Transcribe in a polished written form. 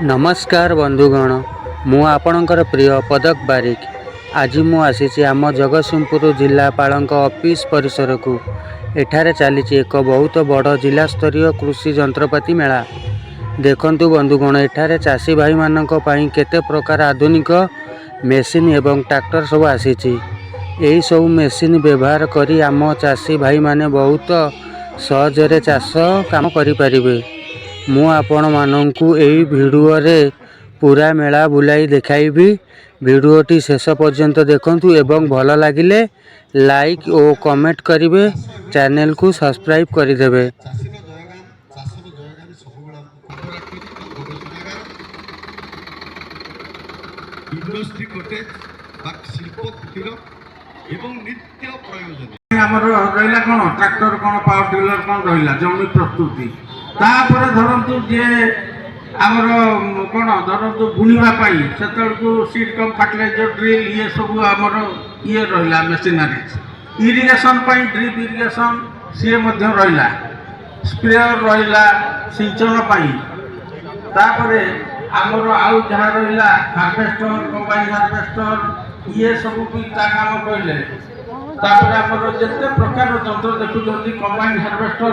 नमस्कार बंधुगण मु आपणकर प्रिय पदक बारिक आज मु आसी आम जगतसिंहपुर जिलापाल ऑफिस परिसर को एठारे चली एक बहुत बड़ जिला स्तरीय कृषि जंत्रपाति मेला। देखंतु बंधुगण एठारे चाषी भाई मानक पई केते प्रकार आधुनिक मेसीन एवं ट्रैक्टर सब आसी। यही सब मेसीन व्यवहार करी आम चाषी भाई माने बहुत सहजरे चाष काम करि परिबे। मु आपण माननकु एई वीडियो रे पूरा मेला बुलाई देखाइबी। वीडियोटी शेष पर्यंत देखंतु एवं भल लागिले लाइक और कमेंट करिवे, चैनल को सब्सक्राइब करि देबे। इंडस्ट्री कटेज शिल्प कुटीर एवं नित्य प्रयोजन आमर रहा कौन ट्रैक्टर कौन पावर टिलर कौन रहा जमी प्रस्तुति तापर धरतु जे आमर कौन धरतु बुणवाई से सीड कम फर्टिलाइजर ड्रिल ये सब आमर ये रहा मेसीनारी इरिगेशन ड्रिप इरिगेशन सी रहा स्प्रेयर रहा सिंचन तापर आमर आउ जहाँ रहा हार्वेस्टर कंबाइन हार्वेस्टर ये सब भी काम कहले आमर जिते प्रकार जंत्र देखुं कंबाइन हार्वेस्टर